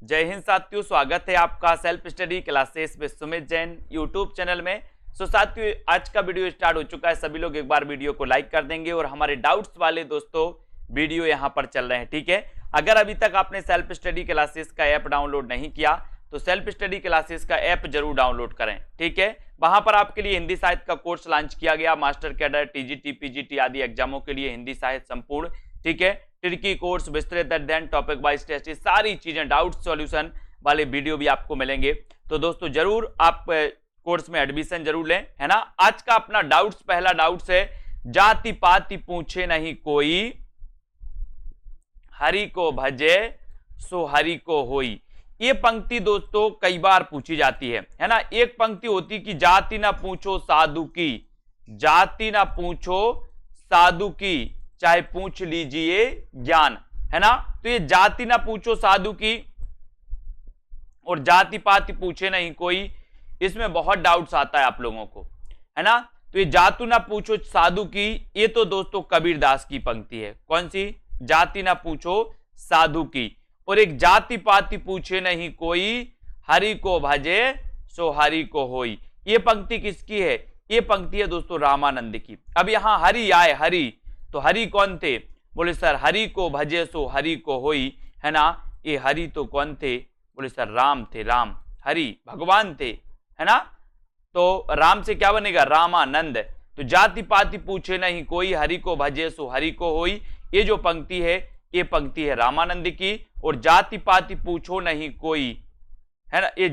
जय हिंद साथियों, स्वागत है आपका सेल्फ स्टडी क्लासेस में सुमित जैन यूट्यूब चैनल में। साथियों, आज का वीडियो स्टार्ट हो चुका है। सभी लोग एक बार वीडियो को लाइक कर देंगे और हमारे डाउट्स वाले दोस्तों वीडियो यहां पर चल रहे हैं, ठीक है। अगर अभी तक आपने सेल्फ स्टडी क्लासेस का ऐप डाउनलोड नहीं किया तो सेल्फ स्टडी क्लासेस का ऐप जरूर डाउनलोड करें, ठीक है। वहां पर आपके लिए हिंदी साहित्य का कोर्स लॉन्च किया गया। मास्टर कैडर, टीजीटी, पीजीटी आदि एग्जामों के लिए हिंदी साहित्य संपूर्ण, ठीक है। टिड़की कोर्स, विस्तृत अध्ययन, टॉपिक वाइज टेस्ट, सारी चीजें डाउट सॉल्यूशन वाले वीडियो भी आपको मिलेंगे। तो दोस्तों जरूर आप कोर्स में एडमिशन जरूर लें, है ना। आज का अपना डाउट्स, पहला डाउट्स है, जाति पाति पूछे नहीं कोई, हरि को भजे सो हरि को होई। ये पंक्ति दोस्तों कई बार पूछी जाती है ना। एक पंक्ति होती कि जाति ना पूछो साधु की, जाति ना पूछो साधु की, चाहे पूछ लीजिए ज्ञान, है ना। तो ये जाति ना पूछो साधु की और जाति पाति पूछे नहीं कोई, इसमें बहुत डाउट्स आता है आप लोगों को, है ना। तो ये जातु ना पूछो साधु की, ये तो दोस्तों कबीरदास की पंक्ति है। कौन सी? जाति ना पूछो साधु की। और एक जाति पाति पूछे नहीं कोई, हरि को भजे सो हरि को होई, ये पंक्ति किसकी है? ये पंक्ति है दोस्तों रामानंद की। अब यहां हरि आए, हरि, तो हरि कौन थे? बोले सर हरि को भजे सो हरि को होई, है ना। ये हरि तो कौन थे? बोले सर राम थे, राम, हरि भगवान थे, है ना। तो राम से क्या बनेगा? रामानंद। तो जाति पाति पूछे नहीं कोई, हरि को भजे सो हरि को होई, ये जो पंक्ति है ये पंक्ति है रामानंद की। और जाति पाति पूछो नहीं कोई, है ना, ये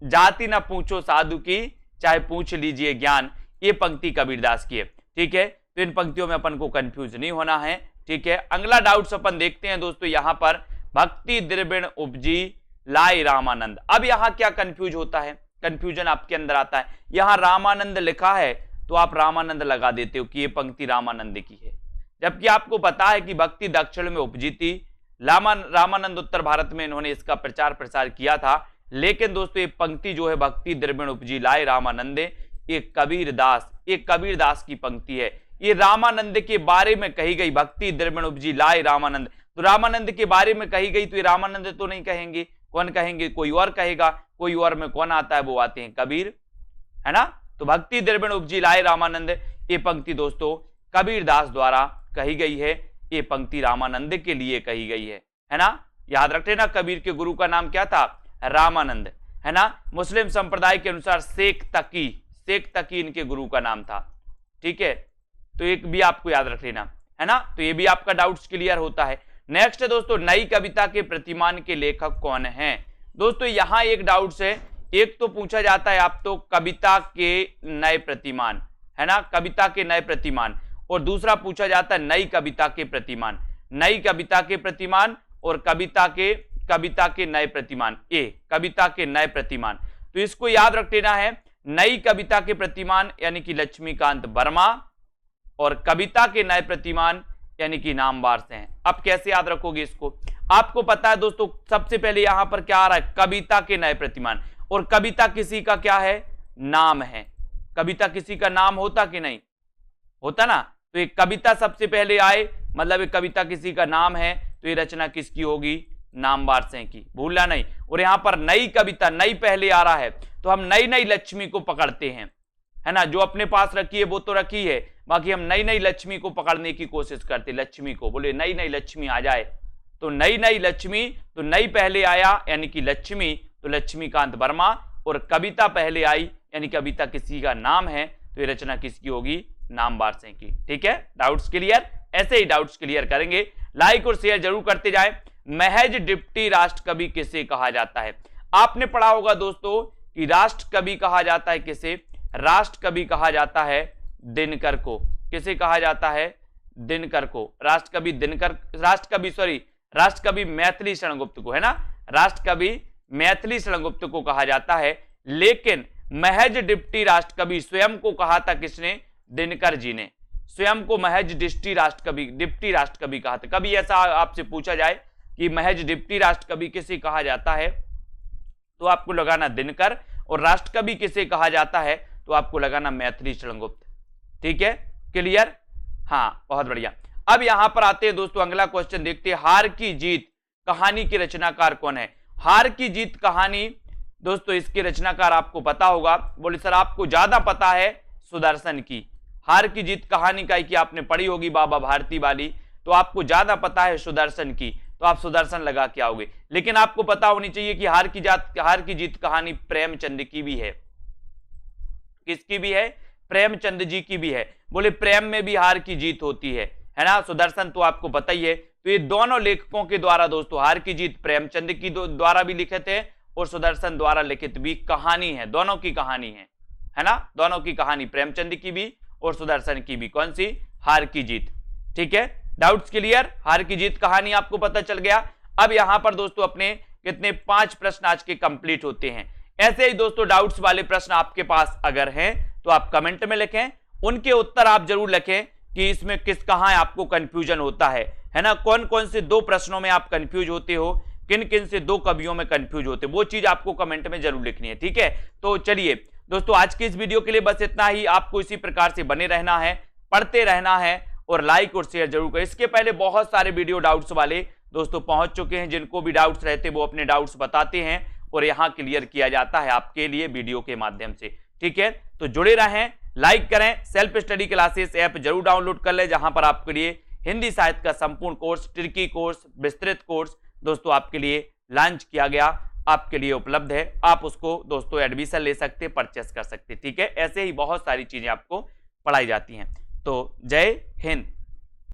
जाति ना पूछो साधु की, चाहे पूछ लीजिए ज्ञान, ये पंक्ति कबीरदास की है, ठीक है। तो इन पंक्तियों में अपन को कंफ्यूज नहीं होना है, ठीक है। अगला डाउट्स अपन देखते हैं दोस्तों, यहां पर भक्ति द्रविण उपजी लाई रामानंद। अब यहां क्या कंफ्यूज होता है, कंफ्यूजन आपके अंदर आता है। यहां रामानंद लिखा है तो आप रामानंद लगा देते हो कि ये पंक्ति रामानंद की है, जबकि आपको पता है कि भक्ति दक्षिण में उपजी थी। रामानंद उत्तर भारत में इन्होंने इसका प्रचार प्रसार किया था। लेकिन दोस्तों ये पंक्ति जो है भक्ति द्रविण उपजी लाए रामानंदे, ये कबीरदास की पंक्ति है। ये रामानंद के बारे में कही गई, भक्ति द्रविण उपजी लाए रामानंद। तो रामानंद के बारे में कही गई तो ये रामानंद तो नहीं कहेंगे, कौन कहेंगे? कोई और कहेगा। कोई और में कौन आता है? वो आते हैं कबीर, है ना। तो भक्ति द्रविण उपजी लाए रामानंद, ये पंक्ति दोस्तों कबीरदास द्वारा कही गई है। ये पंक्ति रामानंद के लिए कही गई है ना। याद रखते ना, कबीर के गुरु का नाम क्या था? रामानंद, है ना। मुस्लिम संप्रदाय के अनुसार शेख तकी इनके गुरु का नाम था, ठीक है। तो एक भी आपको याद रख लेना, है ना। तो ये भी आपका डाउट्स क्लियर होता है। नेक्स्ट है दोस्तों, नई कविता के प्रतिमान के लेखक कौन है? दोस्तों यहां एक डाउट्स है, एक तो पूछा जाता है आप तो कविता के नए प्रतिमान, है ना, कविता के नए प्रतिमान, और दूसरा पूछा जाता है नई कविता के प्रतिमान। नई कविता के प्रतिमान और कविता के नए प्रतिमान, ए कविता के नए प्रतिमान। तो इसको याद रख लेना है, नई कविता के प्रतिमान यानी कि लक्ष्मीकांत वर्मा, और कविता के नए प्रतिमान यानी कि नामवार से हैं। अब कैसे याद रखोगे इसको? आपको पता है दोस्तों, सबसे पहले यहां पर क्या आ रहा है? कविता के नए प्रतिमान। और कविता किसी का क्या है? नाम है। कविता किसी का नाम होता कि नहीं होता ना। तो एक कविता सबसे पहले आए, मतलब एक कविता किसी का नाम है, तो ये रचना किसकी होगी? नामवार से की, भूलना नहीं। और यहां पर नई कविता, नई पहले आ रहा है, तो हम नई नई लक्ष्मी को पकड़ते हैं, है ना। जो अपने पास रखी है वो तो रखी है, बाकी हम नई नई लक्ष्मी को पकड़ने की कोशिश करते। लक्ष्मी को बोले नई नई लक्ष्मी आ जाए, तो नई नई लक्ष्मी, तो नई पहले आया यानी कि लक्ष्मी, तो लक्ष्मीकांत वर्मा। और कविता पहले आई यानी कविता किसी का नाम है, तो ये रचना किसकी होगी? नामवार से की, ठीक है। Doubts clear? ऐसे ही डाउट्स क्लियर करेंगे। लाइक और शेयर जरूर करते जाएं। महज डिप्टी राष्ट्र कवि किसे कहा जाता है? आपने पढ़ा होगा दोस्तों कि राष्ट्र कवि कहा जाता है किसे? राष्ट्र कवि कहा जाता है दिनकर को। किसे कहा जाता है? दिनकर को। राष्ट्र कवि मैथिली शरण गुप्त को, है ना। राष्ट्र कवि मैथिली शरण गुप्त को कहा जाता है। लेकिन महज डिप्टी राष्ट्र कवि स्वयं को कहा था किसने? दिनकर जी ने स्वयं को महज डिप्टी राष्ट्र कवि कहा था। कभी ऐसा आपसे पूछा जाए कि महज डिप्टी राष्ट्र कवि किसे कहा जाता है, तो आपको लगाना दिनकर, और राष्ट्र कवि किसे कहा जाता है तो आपको लगाना मैथिली शरण गुप्त, ठीक है। क्लियर? हाँ, बहुत बढ़िया। अब यहां पर आते हैं दोस्तों, अगला क्वेश्चन देखते हैं। हार की जीत कहानी के रचनाकार कौन है? हार की जीत कहानी दोस्तों इसके रचनाकार आपको पता होगा। बोले सर आपको ज्यादा पता है सुदर्शन की। हार की जीत कहानी का कि आपने पढ़ी होगी बाबा भारती वाली, तो आपको ज्यादा पता है सुदर्शन की, तो आप सुदर्शन लगा के आओगे। लेकिन आपको पता होनी चाहिए कि हार की जीत कहानी प्रेमचंद की भी है। किसकी भी है? प्रेमचंद जी की भी है। बोले प्रेम में भी हार की जीत होती है ना। सुदर्शन तो आपको पता ही है। तो ये दोनों लेखकों के द्वारा दोस्तों हार की जीत प्रेमचंद की द्वारा भी लिखित है और सुदर्शन द्वारा लिखित भी कहानी है। दोनों की कहानी है ना, दोनों की कहानी, प्रेमचंद की भी और सुदर्शन की भी। कौन सी? हार की जीत। ठीक है, डाउट्स क्लियर? हार की जीत कहानी आपको पता चल गया। अब यहां पर दोस्तों अपने कितने 5 प्रश्न आज के कंप्लीट होते हैं। ऐसे ही दोस्तों डाउट्स वाले प्रश्न आपके पास अगर हैं तो आप कमेंट में लिखें, उनके उत्तर आप जरूर लिखें कि इसमें कहां आपको कंफ्यूजन होता है ना। कौन कौन से 2 प्रश्नों में आप कंफ्यूज होते हो, किन किन से 2 कवियों में कंफ्यूज होते, वो चीज आपको कमेंट में जरूर लिखनी है। ठीक है, तो चलिए दोस्तों आज की इस वीडियो के लिए बस इतना ही। आपको इसी प्रकार से बने रहना है, पढ़ते रहना है और लाइक और शेयर जरूर करें। इसके पहले बहुत सारे वीडियो डाउट्स वाले दोस्तों पहुंच चुके हैं। जिनको भी डाउट्स रहते वो अपने डाउट्स बताते हैं और यहां क्लियर किया जाता है आपके लिए वीडियो के माध्यम से। ठीक है, तो जुड़े रहें, लाइक करें। सेल्फ स्टडी क्लासेस ऐप जरूर डाउनलोड कर लें, जहां पर आपके लिए हिंदी साहित्य का संपूर्ण कोर्स, ट्रिकी कोर्स, विस्तृत कोर्स दोस्तों आपके लिए लॉन्च किया गया, आपके लिए उपलब्ध है। आप उसको दोस्तों एडमिशन ले सकते, परचेस कर सकते। ठीक है, ऐसे ही बहुत सारी चीजें आपको पढ़ाई जाती हैं। तो जय हिंद।